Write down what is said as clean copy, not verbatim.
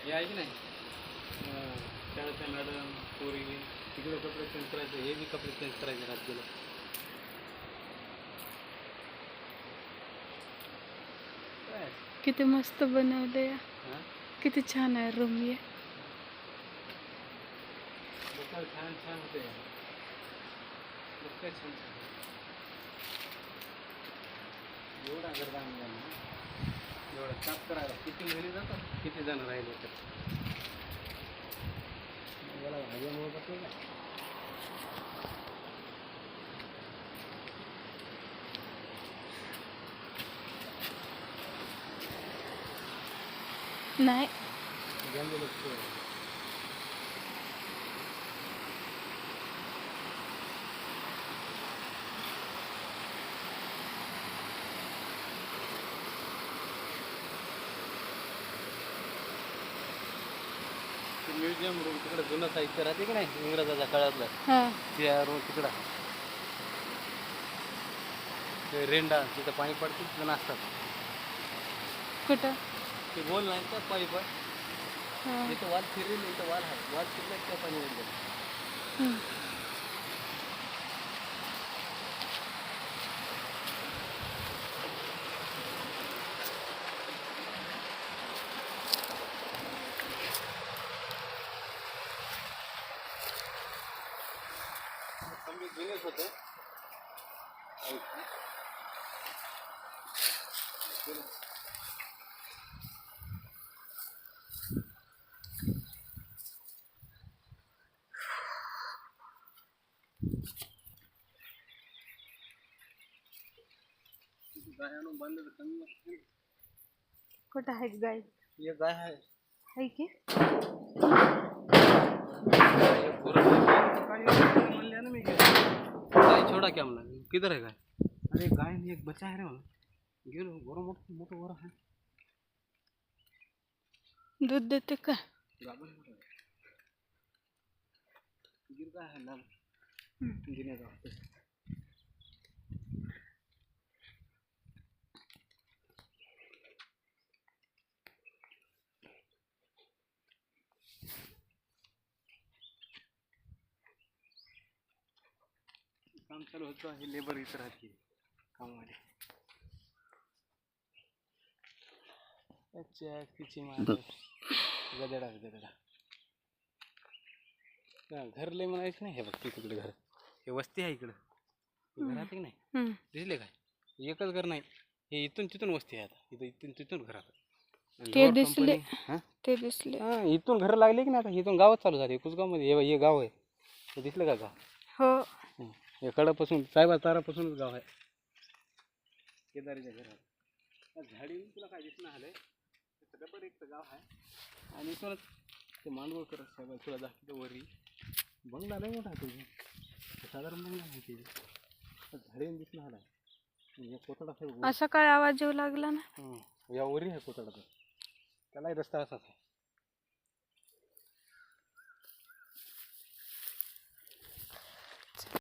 हे आहे की नाही शाळेच्या मॅडम पोरी तिकडे कपडे चेंज करायचे, हे बी कपडे चेंज करायचे रात्रीला. काय किती मस्त बनवले. हां किती छान आहे रूम ये. लोकल छान छान होते. लोक छान छान एवढा गरबा मुलांना एवढा साफ करायला किती महिने जातात, किती जण राहिले तर याला भाज्यामुळे बसले का. नाही गेले लोक म्युझियम रूम तिकडे जुनं साहित्य राहते की नाही इंग्रजाच्या काळातलं, हां त्या रूम तिकडं ते रेंडा तिथं पाणी पडते तिथं नाचतात. कुठं ते बोल नाही का पाईप हां इथं वाल फिरले, इथं वाल आहे, वाल फिरला त्या पाणी वडलं. हम्म. आम्ही जुनेच होतं. गाय आणून बांधलं तर कमी वाटतं. कुठं आहे गाय? ये गाय आहे. आहे की म्हणले ना मी गाय छोड़ा क्या म्हणला, किधर है गाय. अरे गाय में एक बच्चा है रे म्हणा. गेलो बरं मोठं मोठं वर आहे. दूध देते का? गाभण मोठं आहे. गिर गाय आहे लाल गिन्याचा वाटतं. काम चालू होतं, हे लेबर इथं राहते कामवाले. अच्छा किती मार गदडा गदडा घर लय म्हणायचं नाही. हे बघ तिकडे घर, हे वस्ती आहे इकडं, घर आहे की नाही हम्म. दिसले काय. एकच घर नाही, हे इथून तिथून वस्ती आहे. आता इथं इथून तिथून घर आहे. ते दिसले हां ते दिसले. हां इथून घरं लागले की नाही. आता इथून गावच चालू झाले. कुसगावमध्ये हे गाव आहे. हे दिसलं का गाव. हो हे कडापासून साहेबा तारापासूनच गाव आहे. केदारीच्या घरात झाडी तुला काय दिसणं आलंय. डबर एक तर गाव आहे आणि इथूनच ते मांडवळकर साहेब तुला दाखवतो वरी बंगला लय मोठा आहे. तुझी साधारण बंगला नाही त्याची झाडीन दिसणं आलाय. हे कोथळा साहेब असा काय आवाज येऊ लागला ना. या वरी आहे कोथळा, त्यालाही रस्ता असाच आहे.